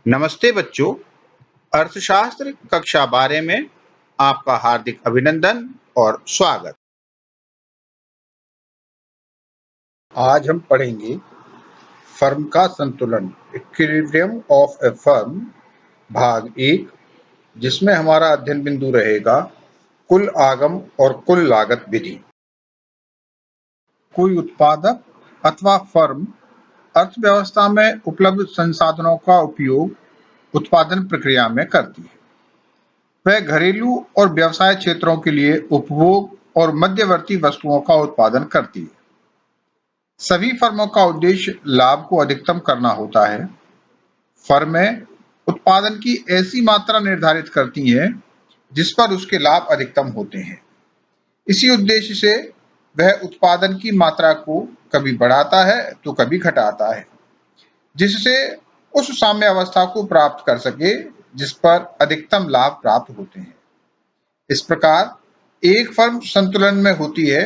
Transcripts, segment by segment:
नमस्ते बच्चों, अर्थशास्त्र कक्षा 12 में आपका हार्दिक अभिनंदन और स्वागत। आज हम पढ़ेंगे फर्म का संतुलन, इक्विलिब्रियम ऑफ ए फर्म, भाग 1, जिसमें हमारा अध्ययन बिंदु रहेगा कुल आगम और कुल लागत विधि। कोई उत्पादक अथवा फर्म अर्थव्यवस्था में उपलब्ध संसाधनों का उपयोग उत्पादन प्रक्रिया में करती है। वह घरेलू और व्यवसाय क्षेत्रों के लिए उपभोग और मध्यवर्ती वस्तुओं का उत्पादन करती है। सभी फर्मों का उद्देश्य लाभ को अधिकतम करना होता है। फर्में उत्पादन की ऐसी मात्रा निर्धारित करती हैं जिस पर उसके लाभ अधिकतम होते हैं। इसी उद्देश्य से वह उत्पादन की मात्रा को कभी बढ़ाता है तो कभी घटाता है, जिससे उस साम्यावस्था को प्राप्त कर सके जिस पर अधिकतम लाभ प्राप्त होते हैं। इस प्रकार एक फर्म संतुलन में होती है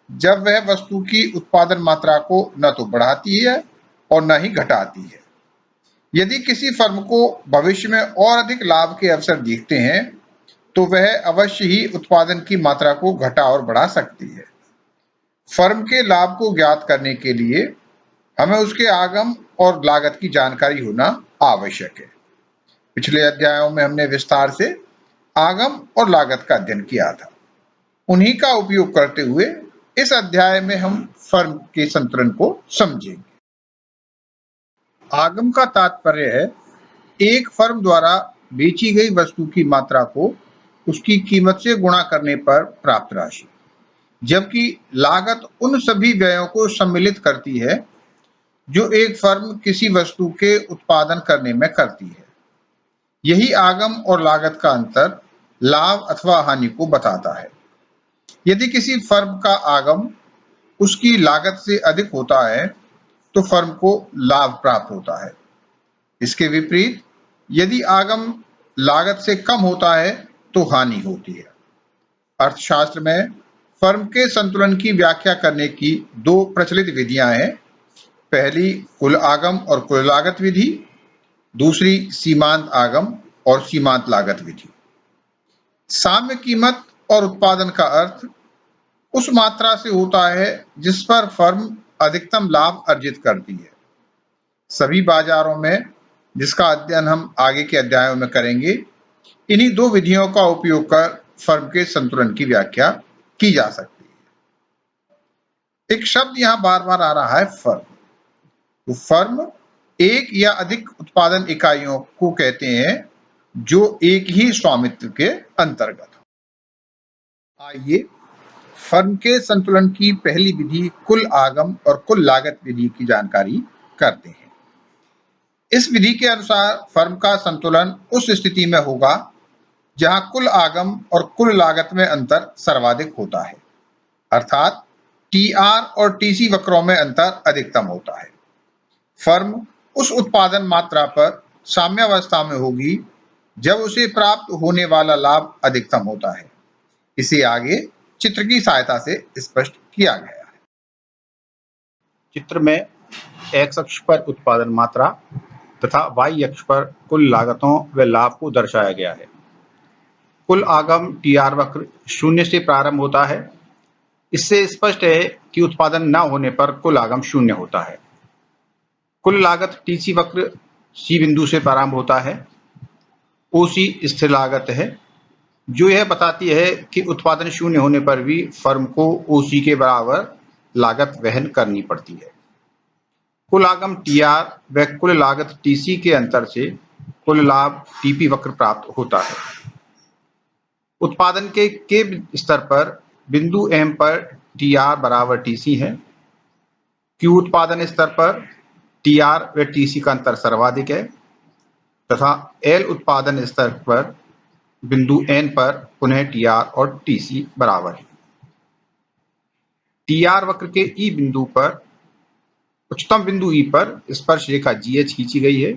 जब वह वस्तु की उत्पादन मात्रा को न तो बढ़ाती है और न ही घटाती है। यदि किसी फर्म को भविष्य में और अधिक लाभ के अवसर दिखते हैं तो वह अवश्य ही उत्पादन की मात्रा को घटा और बढ़ा सकती है। फर्म के लाभ को ज्ञात करने के लिए हमें उसके आगम और लागत की जानकारी होना आवश्यक है। पिछले अध्यायों में हमने विस्तार से आगम और लागत का अध्ययन किया था। उन्हीं का उपयोग करते हुए इस अध्याय में हम फर्म के संतुलन को समझेंगे। आगम का तात्पर्य है एक फर्म द्वारा बेची गई वस्तु की मात्रा को उसकी कीमत से गुणा करने पर प्राप्त राशि, जबकि लागत उन सभी व्ययों को सम्मिलित करती है जो एक फर्म किसी वस्तु के उत्पादन करने में करती है। यही आगम और लागत का अंतर लाभ अथवा हानि को बताता है। यदि किसी फर्म का आगम उसकी लागत से अधिक होता है तो फर्म को लाभ प्राप्त होता है। इसके विपरीत यदि आगम लागत से कम होता है तो हानि होती है। अर्थशास्त्र में फर्म के संतुलन की व्याख्या करने की दो प्रचलित विधियां हैं। पहली कुल आगम और कुल लागत विधि, दूसरी सीमांत आगम और सीमांत लागत विधि। साम्य कीमत और उत्पादन का अर्थ उस मात्रा से होता है जिस पर फर्म अधिकतम लाभ अर्जित करती है। सभी बाजारों में, जिसका अध्ययन हम आगे के अध्यायों में करेंगे, इन्हीं दो विधियों का उपयोग कर फर्म के संतुलन की व्याख्या की जा सकती है। एक शब्द यहां बार बार आ रहा है, फर्म। तो फर्म एक या अधिक उत्पादन इकाइयों को कहते हैं जो एक ही स्वामित्व के अंतर्गत हो। आइए फर्म के संतुलन की पहली विधि कुल आगम और कुल लागत विधि की जानकारी करते हैं। इस विधि के अनुसार फर्म का संतुलन उस स्थिति में होगा जहां कुल आगम और कुल लागत में अंतर सर्वाधिक होता है, अर्थात टीआर और टीसी वक्रों में अंतर अधिकतम होता है। फर्म उस उत्पादन मात्रा पर साम्यावस्था में होगी जब उसे प्राप्त होने वाला लाभ अधिकतम होता है। इसे आगे चित्र की सहायता से स्पष्ट किया गया है। चित्र में एक्स अक्ष पर उत्पादन मात्रा तथा वाई अक्ष पर कुल लागतों व लाभ को दर्शाया गया है। कुल आगम टीआर वक्र शून्य से प्रारंभ होता है। इससे स्पष्ट है कि उत्पादन न होने पर कुल आगम शून्य होता है। कुल लागत टीसी वक्र सी बिंदु से प्रारंभ होता है। ओसी स्थिर लागत है जो यह बताती है कि उत्पादन शून्य होने पर भी फर्म को ओसी के बराबर लागत वहन करनी पड़ती है। कुल आगम टीआर व कुल लागत टीसी के अंतर से कुल लाभ टीपी वक्र प्राप्त होता है। उत्पादन के स्तर पर बिंदु एम पर टीआर बराबर टीसी है। क्यू उत्पादन स्तर पर टीआर व टीसी का अंतर सर्वाधिक है तथा एल उत्पादन स्तर पर बिंदु एन पर पुनः टीआर और टीसी बराबर है। टीआर वक्र के ई बिंदु पर उच्चतम बिंदु ई पर स्पर्श रेखा जीएच खींची गई है,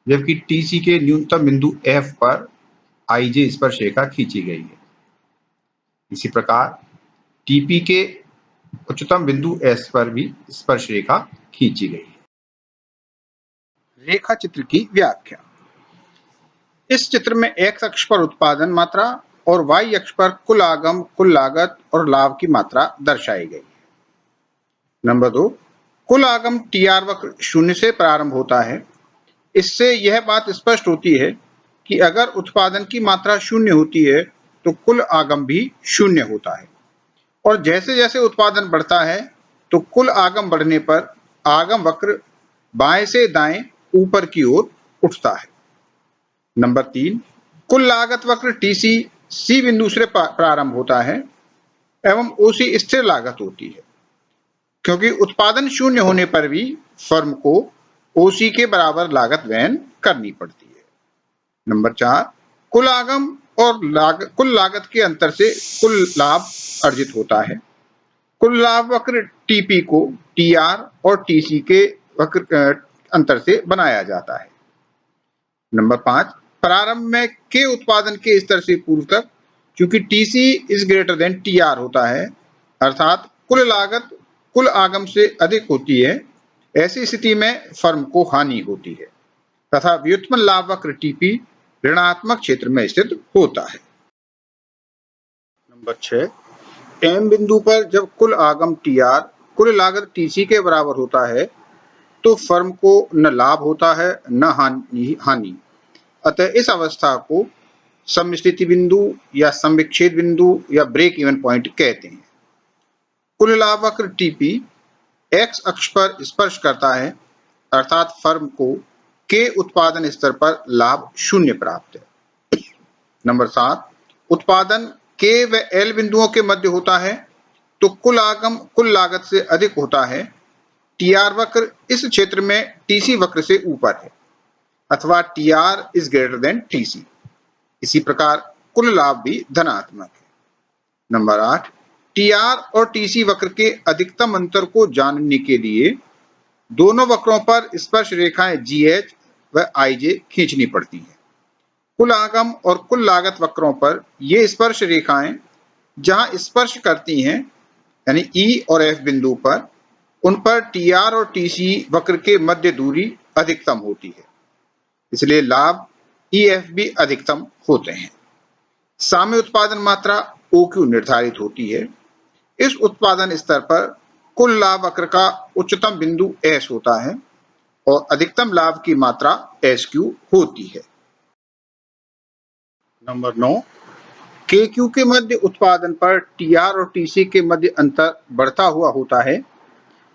जबकि टीसी के न्यूनतम बिंदु एफ पर आईजे स्पर्श रेखा खींची गई है। इसी प्रकार टीपी के उच्चतम बिंदु एस पर भी स्पर्श रेखा खींची गई है। रेखा चित्र की व्याख्या। इस चित्र में x अक्ष पर उत्पादन मात्रा और y अक्ष पर कुल आगम, कुल लागत और लाभ की मात्रा दर्शाई गई है। नंबर 2, कुल आगम TR वक्र शून्य से प्रारंभ होता है। इससे यह बात स्पष्ट होती है कि अगर उत्पादन की मात्रा शून्य होती है तो कुल आगम भी शून्य होता है, और जैसे जैसे उत्पादन बढ़ता है तो कुल आगम बढ़ने पर आगम वक्र बाएं से दाएं ऊपर की ओर उठता है। नंबर 3, कुल लागत वक्र TC C बिंदु से प्रारंभ होता है एवं OC स्थिर लागत होती है, क्योंकि उत्पादन शून्य होने पर भी फर्म को OC के बराबर लागत वहन करनी पड़ती है। नंबर 4, कुल आगम और कुल लागत के अंतर से कुल लाभ अर्जित होता है। कुल लाभ वक्र TP को TR और TC के वक्र अंतर से बनाया जाता है। नंबर 5, प्रारंभ में के उत्पादन के स्तर से पूर्व तक चूंकि TC is greater than TR होता है, अर्थात कुल लागत कुल आगम से अधिक होती है, ऐसी स्थिति में फर्म को हानि होती है तथा व्युत्पन्न लाभ वक्र TP ऋणात्मक क्षेत्र में स्थित होता है। नंबर 6, M बिंदु पर जब कुल आगम TR कुल लागत TC के बराबर होता है तो फर्म को न लाभ होता है न हानि। अतः इस अवस्था को समस्थिति बिंदु या समविच्छेद बिंदु या ब्रेक इवन पॉइंट कहते हैं। कुल लाभ वक्र TP x अक्ष पर स्पर्श करता है, अर्थात फर्म को के उत्पादन स्तर पर लाभ शून्य प्राप्त है। नंबर 7, उत्पादन K व L बिंदुओं के मध्य होता है तो कुल आगम कुल लागत से अधिक होता है। TR वक्र इस क्षेत्र में TC वक्र से ऊपर है अथवा TR is greater than TC। इसी प्रकार कुल लाभ भी धनात्मक है। नंबर 8, TR और TC वक्र के अधिकतम अंतर को जानने के लिए दोनों वक्रों पर स्पर्श रेखाएं GH व IJ खींचनी पड़ती हैं। कुल आगम और कुल लागत वक्रों पर ये स्पर्श रेखाएं जहां स्पर्श करती हैं, यानी E और F बिंदु पर, उन पर TR और TC वक्र के मध्य दूरी अधिकतम होती है, इसलिए लाभ EF भी अधिकतम होते हैं। साम्य उत्पादन मात्रा OQ निर्धारित होती है। इस उत्पादन स्तर पर कुल लाभ वक्र का उच्चतम बिंदु S होता है और अधिकतम लाभ की मात्रा SQ होती है। नंबर 9, KQ के मध्य उत्पादन पर TR और TC के मध्य अंतर बढ़ता हुआ होता है,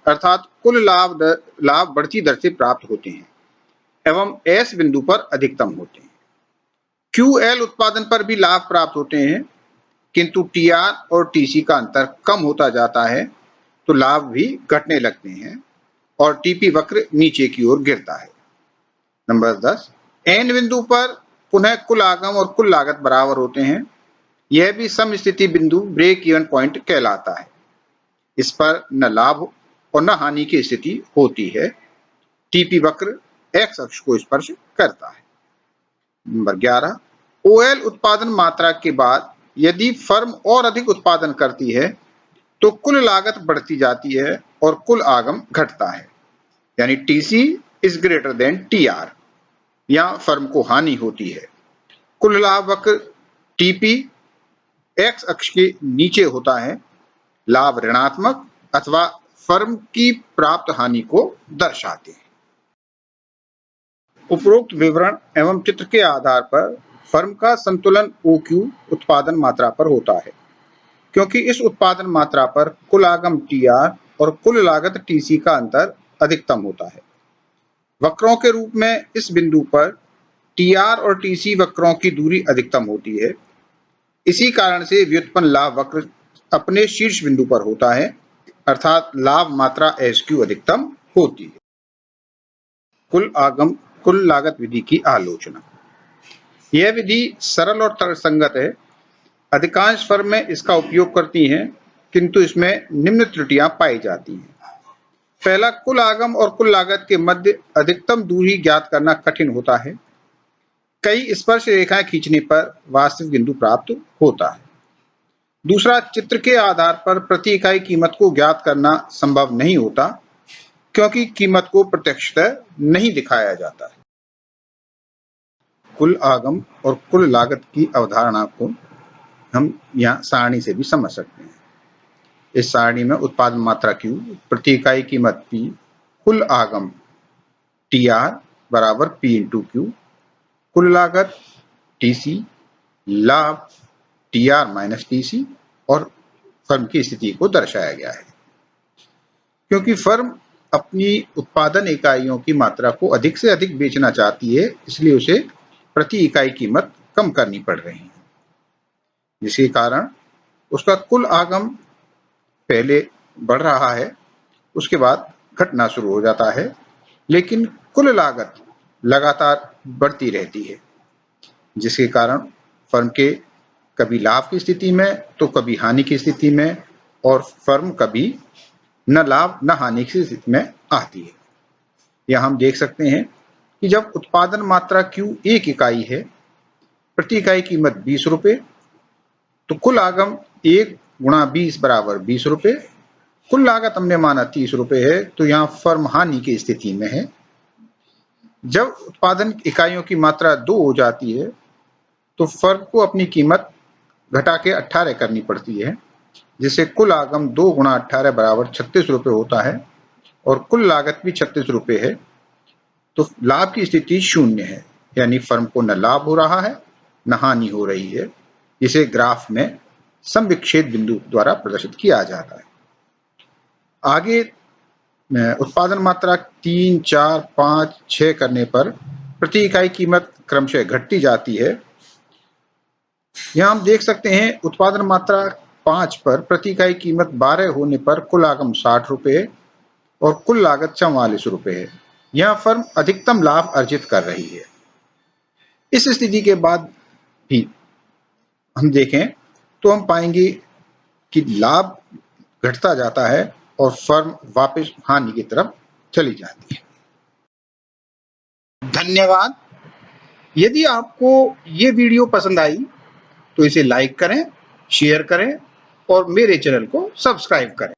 अर्थात कुल लाभ बढ़ती दर से प्राप्त होते हैं एवं S बिंदु पर अधिकतम होते हैं। QL उत्पादन पर भी लाभ प्राप्त होते हैं, किंतु TR और TC का अंतर कम होता जाता है तो लाभ भी घटने लगते हैं और TP वक्र नीचे की ओर गिरता है। नंबर 10, N बिंदु पर पुनः कुल आगम और कुल लागत बराबर होते हैं। यह भी समस्थिति बिंदु ब्रेक इवन पॉइंट कहलाता है। इस पर न लाभ और न हानि की स्थिति होती है। TP वक्र x अक्ष को स्पर्श करता है। नंबर 11, OL उत्पादन मात्रा के बाद यदि फर्म और अधिक उत्पादन करती है तो कुल लागत बढ़ती जाती है और कुल आगम घटता है, यानी TC is greater than TR, यहाँ फर्म को हानि होती है। कुल लाभ वक्र TP x अक्ष के नीचे होता है। लाभ ऋणात्मक अथवा फर्म की प्राप्त हानि को दर्शाते हैं। उपरोक्त विवरण एवं चित्र के आधार पर फर्म का संतुलन OQ उत्पादन मात्रा पर होता है, क्योंकि इस उत्पादन मात्रा पर कुल आगम TR और कुल लागत TC का अंतर अधिकतम होता है। वक्रों के रूप में इस बिंदु पर TR और TC वक्रों की दूरी अधिकतम होती है। इसी कारण से व्युत्पन्न लाभ वक्र अपने शीर्ष बिंदु पर होता है, अर्थात लाभ मात्रा SQ अधिकतम होती है। कुल आगम कुल लागत विधि की आलोचना। यह विधि सरल और तर्कसंगत है। अधिकांश फर्में इसका उपयोग करती हैं, किंतु इसमें निम्न त्रुटियां पाई जाती हैं। पहला, कुल आगम और कुल लागत के मध्य अधिकतम दूरी ज्ञात करना कठिन होता है। कई स्पर्श रेखाएं खींचने पर वास्तविक बिंदु प्राप्त होता है। दूसरा, चित्र के आधार पर प्रति इकाई कीमत को ज्ञात करना संभव नहीं होता, क्योंकि कीमत को प्रत्यक्षतः नहीं दिखाया जाता है। कुल आगम और कुल लागत की अवधारणा को हम यहाँ सारणी से भी समझ सकते हैं। इस सारणी में उत्पादन मात्रा Q, प्रति इकाई कीमत P, कुल आगम TR बराबर P इंटू Q, कुल लागत TC, लाभ TR माइनस TC और फर्म की स्थिति को दर्शाया गया है। क्योंकि फर्म अपनी उत्पादन इकाइयों की मात्रा को अधिक से अधिक बेचना चाहती है, इसलिए उसे प्रति इकाई कीमत कम करनी पड़ रही है, जिसके कारण उसका कुल आगम पहले बढ़ रहा है, उसके बाद घटना शुरू हो जाता है, लेकिन कुल लागत लगातार बढ़ती रहती है, जिसके कारण फर्म के कभी लाभ की स्थिति में तो कभी हानि की स्थिति में, और फर्म कभी न लाभ न हानि की स्थिति में आती है। यहाँ हम देख सकते हैं कि जब उत्पादन मात्रा Q 1 इकाई है, प्रति इकाई कीमत 20 रुपये, तो कुल आगम 1 गुणा 20 बराबर 20 रुपये, कुल लागत हमने माना 30 रुपये है, तो यहाँ फर्म हानि की स्थिति में है। जब उत्पादन इकाइयों की मात्रा 2 हो जाती है, तो फर्म को अपनी कीमत घटा के 18 करनी पड़ती है, जिससे कुल आगम 2 गुणा 18 बराबर 36 रुपये होता है और कुल लागत भी 36 रुपये है। तो लाभ की स्थिति शून्य है, यानी फर्म को न लाभ हो रहा है न हानि हो रही है, जिसे ग्राफ में समविच्छेद बिंदु द्वारा प्रदर्शित किया जाता है। आगे उत्पादन मात्रा 3, 4, 5, 6 करने पर प्रति इकाई कीमत क्रमशः घटती जाती है। यहाँ हम देख सकते हैं उत्पादन मात्रा 5 पर प्रति इकाई कीमत 12 होने पर कुल आगम 60 रुपये और कुल लागत 44 रुपये है। यहाँ फर्म अधिकतम लाभ अर्जित कर रही है। इस स्थिति के बाद भी हम देखें तो हम पाएंगे कि लाभ घटता जाता है और फर्म वापस हानि की तरफ चली जाती है। धन्यवाद। यदि आपको ये वीडियो पसंद आई तो इसे लाइक करें, शेयर करें और मेरे चैनल को सब्सक्राइब करें।